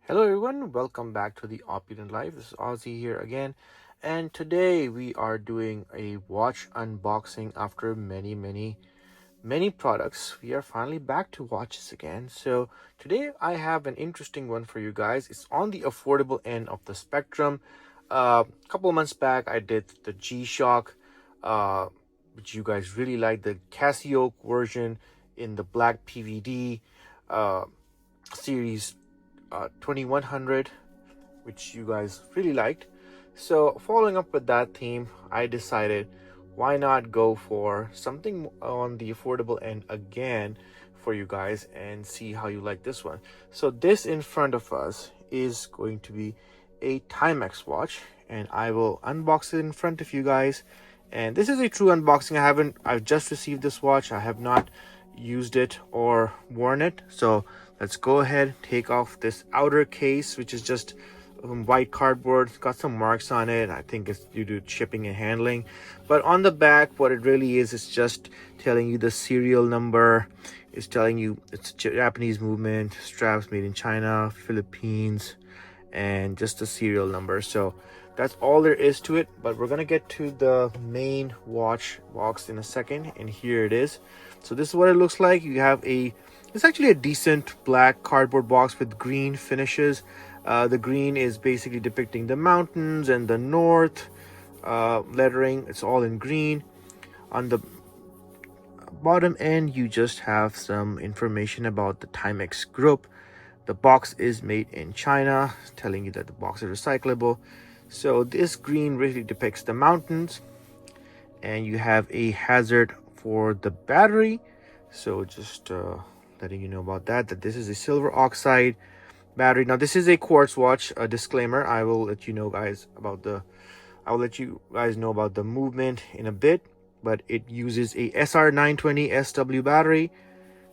Hello everyone, welcome back to the Opulent Life. This is Ozzy here again, and today we are doing a watch unboxing after many products. We are finally back to watches again. So today I have an interesting one for you guys. It's on the affordable end of the spectrum. A couple of months back I did the G-Shock, which you guys really like, the Casio version in the black PVD series 2100, which you guys really liked. So following up with that theme, I decided why not go for something on the affordable end again for you guys and see how you like this one. So this in front of us is going to be a Timex watch, and I will unbox it in front of you guys. And this is a true unboxing. I've just received this watch. I have not used it or worn it. So let's go ahead, take off this outer case, which is just white cardboard. It's got some marks on it. I think it's due to shipping and handling. But on the back, what it really is just telling you the serial number. It's telling you it's Japanese movement, straps made in China, Philippines, and just the serial number. So that's all there is to it. But we're gonna get to the main watch box in a second, and here it is. So this is what it looks like. You have it's actually a decent black cardboard box with green finishes. The green is basically depicting the mountains and the north lettering. It's all in green. On the bottom end, you just have some information about the Timex group. The box is made in China, telling you that the box is recyclable. So this green really depicts the mountains, and you have a hazard for the battery. So just letting you know about that this is a silver oxide battery. Now this is a quartz watch. A disclaimer, I will let you guys know about the movement in a bit, but it uses a SR920 SW battery.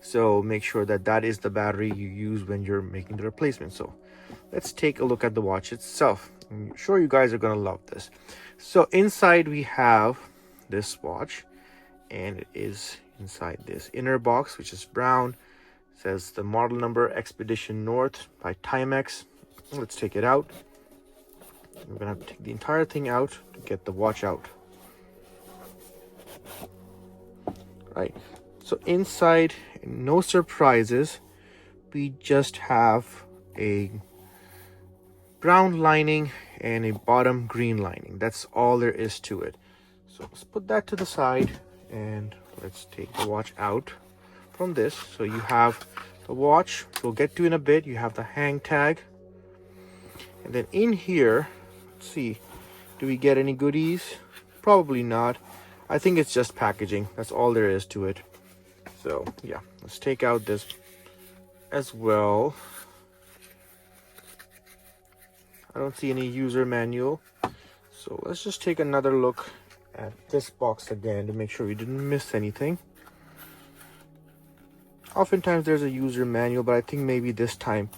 So make sure that is the battery you use when you're making the replacement. So let's take a look at the watch itself. I'm sure you guys are gonna love this. So inside we have this watch, and it is inside this inner box, which is brown. It says the model number Expedition North by Timex. Let's take it out. We're gonna have to take the entire thing out to get the watch out. Right, so inside, no surprises, we just have a brown lining and a bottom green lining. That's all there is to it. So let's put that to the side, and let's take the watch out from this. So you have the watch, we'll get to in a bit. You have the hang tag, and then in here, let's see, do we get any goodies? Probably not. I think it's just packaging. That's all there is to it. So yeah, let's take out this as well. I don't see any user manual, so let's just take another look at this box again to make sure we didn't miss anything. Oftentimes there's a user manual, but I think maybe this time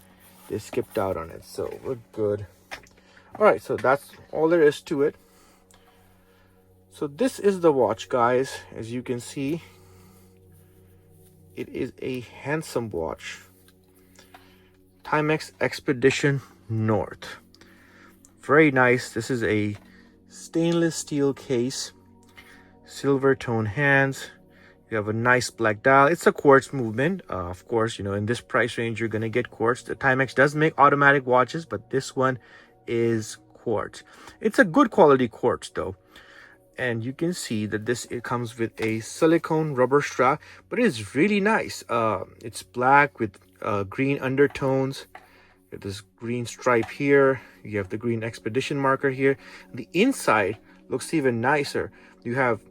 they skipped out on it, so we're good. All right, so that's all there is to it. So this is the watch, guys. As you can see, it is a handsome watch. Timex Expedition North. Very nice. This is a stainless steel case, silver tone hands. You have a nice black dial. It's a quartz movement. Of course, in this price range, you're going to get quartz. The Timex does make automatic watches, but this one is quartz. It's a good quality quartz though. And you can see that it comes with a silicone rubber strap, but it is really nice. It's black with green undertones. You have this green stripe here. You have the green expedition marker here. The inside looks even nicer. You have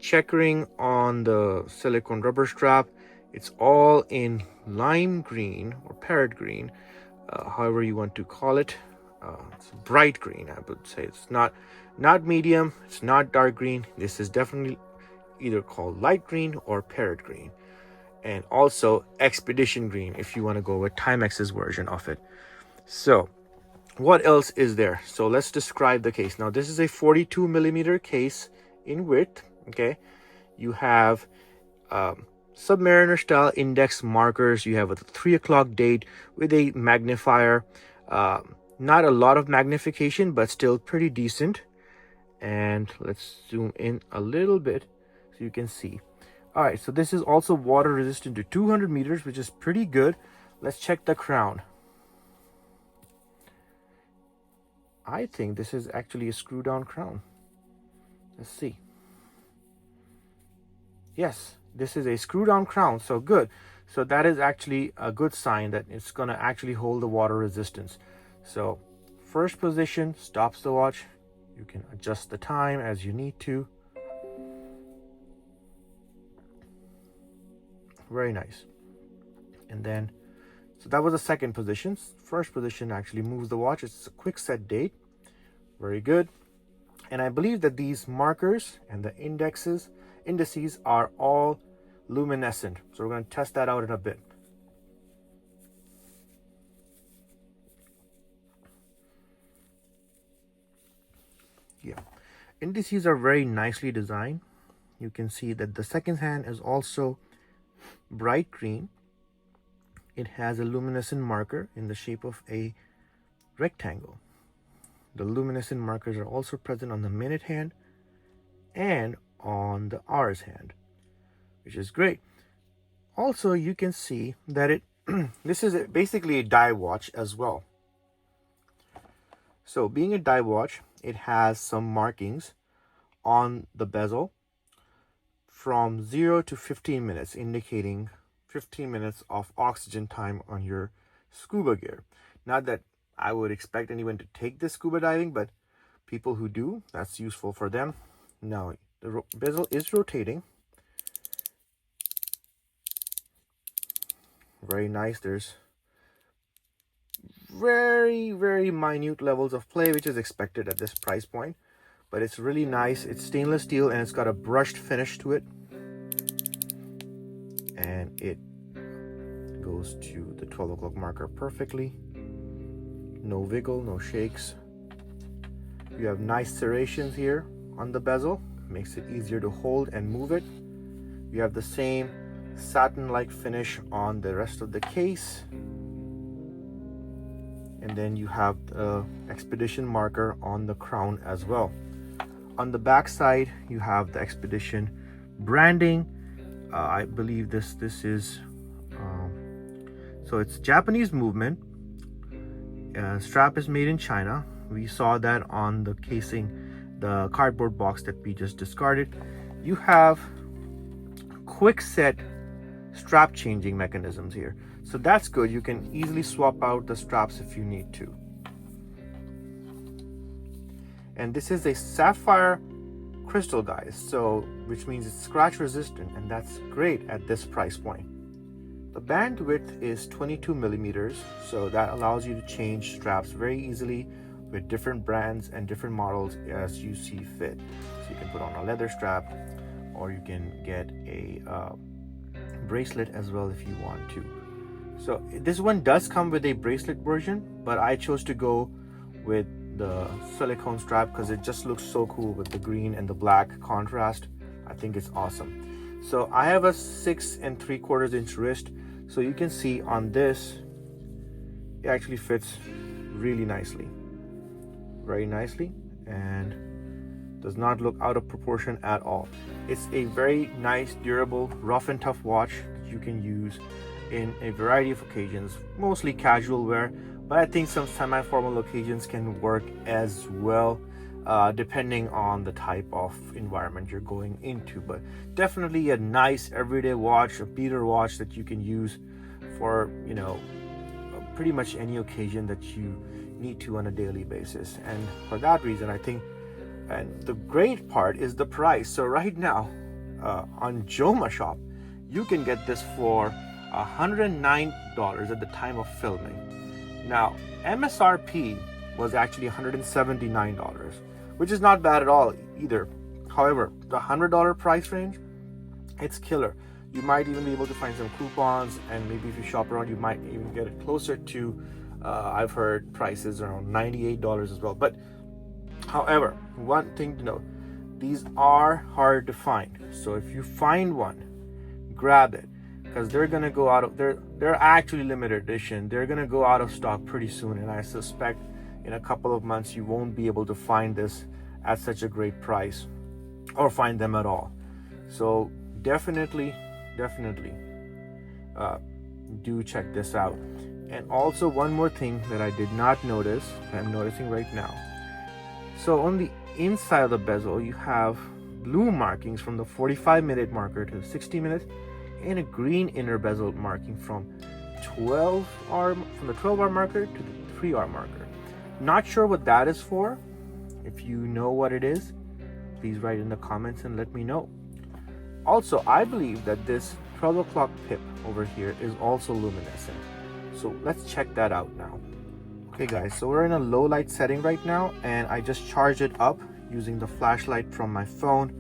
checkering on the silicone rubber strap. It's all in lime green or parrot green, however you want to call it. It's bright green, I would say. It's not medium, it's not dark green. This is definitely either called light green or parrot green, and also expedition green if you want to go with Timex's version of it. So what else is there? So let's describe the case. Now this is a 42 millimeter case in width. Okay, you have Submariner style index markers. You have a 3 o'clock date with a magnifier. Not a lot of magnification, but still pretty decent. And let's zoom in a little bit so you can see. All right, so this is also water resistant to 200 meters, which is pretty good. Let's check the crown. I think this is actually a screw down crown. Let's see. Yes, this is a screw down crown, so good. So that is actually a good sign that it's gonna actually hold the water resistance. So first position stops the watch. You can adjust the time as you need to. Very nice. And then, so that was the second position. First position actually moves the watch. It's a quick set date. Very good. And I believe that these markers and the indices are all luminescent. So we're going to test that out in a bit. Yeah, indices are very nicely designed. You can see that the second hand is also bright green. It has a luminescent marker in the shape of a rectangle. The luminescent markers are also present on the minute hand and on the hours hand, which is great. Also, you can see that it this is basically a die watch as well. So being a die watch, it has some markings on the bezel from 0 to 15 minutes, indicating 15 minutes of oxygen time on your scuba gear. Not that I would expect anyone to take this scuba diving, but people who do, that's useful for them. Now, the bezel is rotating. Very nice. There's very, very minute levels of play, which is expected at this price point. But it's really nice. It's stainless steel and it's got a brushed finish to it. And it goes to the 12 o'clock marker perfectly. No wiggle, no shakes. You have nice serrations here on the bezel. Makes it easier to hold and move it. You have the same satin-like finish on the rest of the case. And then you have the Expedition marker on the crown as well. On the back side, you have the Expedition branding. I believe this is so it's Japanese movement. Strap is made in China. We saw that on the casing, the cardboard box that we just discarded. You have quick set strap changing mechanisms here, so that's good. You can easily swap out the straps if you need to. And this is a sapphire crystal, guys, so which means it's scratch resistant, and that's great at this price point. The band width is 22 millimeters, so that allows you to change straps very easily with different brands and different models as you see fit. So you can put on a leather strap, or you can get a bracelet as well if you want to. So this one does come with a bracelet version, but I chose to go with the silicone strap because it just looks so cool with the green and the black contrast. I think it's awesome. So I have a 6 3/4 inch wrist, so you can see on this it actually fits really nicely, very nicely, and does not look out of proportion at all. It's a very nice, durable, rough and tough watch you can use in a variety of occasions, mostly casual wear, but I think some semi-formal occasions can work as well, depending on the type of environment you're going into. But definitely a nice everyday watch, a beater watch that you can use for, you know, pretty much any occasion that you need to on a daily basis. And for that reason, I think, and the great part is the price. So right now on Joma Shop, you can get this for $109 at the time of filming. Now, MSRP was actually $179, which is not bad at all either. However, the $100 price range, it's killer. You might even be able to find some coupons, and maybe if you shop around, you might even get it closer to, I've heard prices around $98 as well. But however, one thing to note, these are hard to find. So if you find one, grab it. because they're gonna go out of they're actually limited edition. They're gonna go out of stock pretty soon, and I suspect in a couple of months you won't be able to find this at such a great price or find them at all. So definitely do check this out. And also one more thing that I did not notice, that I'm noticing right now. So on the inside of the bezel, you have blue markings from the 45-minute marker to 60 minutes, and a green inner bezel marking from the 12-hour marker to the 3-hour marker. Not sure what that is for. If you know what it is, please write in the comments and let me know. Also, I believe that this 12 o'clock pip over here is also luminescent. So let's check that out now. Okay guys, so we're in a low light setting right now, and I just charged it up using the flashlight from my phone.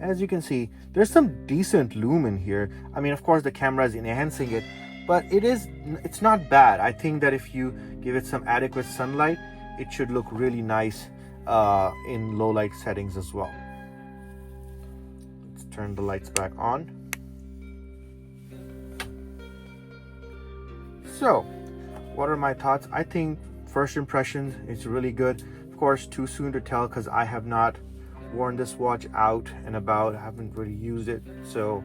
As you can see, there's some decent lumen here. I mean, of course the camera is enhancing it, but it's not bad. I think that if you give it some adequate sunlight, it should look really nice in low light settings as well. Let's turn the lights back on. So, what are my thoughts? I think first impressions, it's really good. Of course, too soon to tell because I have not worn this watch out and about. I haven't really used it, so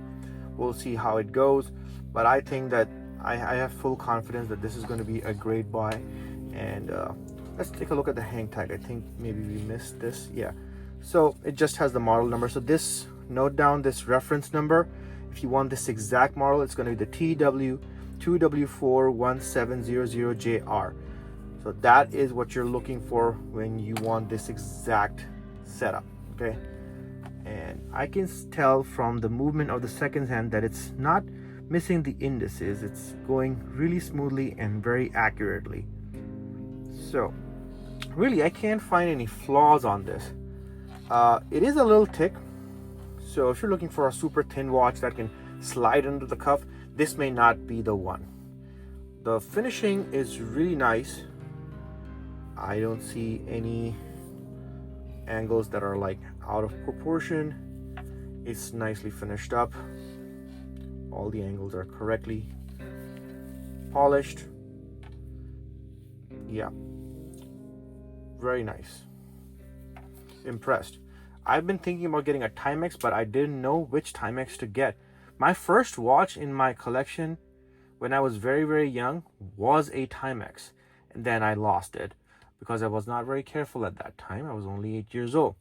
we'll see how it goes. But I think that I have full confidence that this is going to be a great buy. And let's take a look at the hang tag. I think maybe we missed this. Yeah, so it just has the model number. So this, note down this reference number. If you want this exact model, it's going to be the TW2W41700JR. So that is what you're looking for when you want this exact setup. Okay, and I can tell from the movement of the second hand that it's not missing the indices. It's going really smoothly and very accurately. So really, I can't find any flaws on this. It is a little thick, so if you're looking for a super thin watch that can slide under the cuff, this may not be the one. The finishing is really nice. I don't see any angles that are like out of proportion. It's nicely finished up. All the angles are correctly polished. Yeah, very nice. Impressed. I've been thinking about getting a Timex, but I didn't know which Timex to get. My first watch in my collection when I was very young was a Timex, and then I lost it because I was not very careful at that time. I was only 8 years old.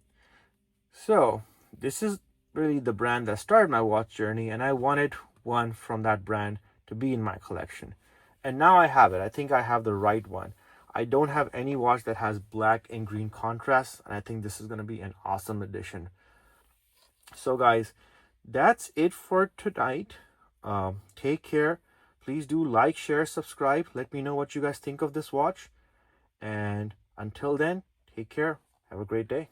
So this is really the brand that started my watch journey, and I wanted one from that brand to be in my collection. And now I have it. I think I have the right one. I don't have any watch that has black and green contrast, and I think this is going to be an awesome addition. So guys, that's it for tonight. Take care. Please do like, share, subscribe. Let me know what you guys think of this watch. And until then, take care. Have a great day.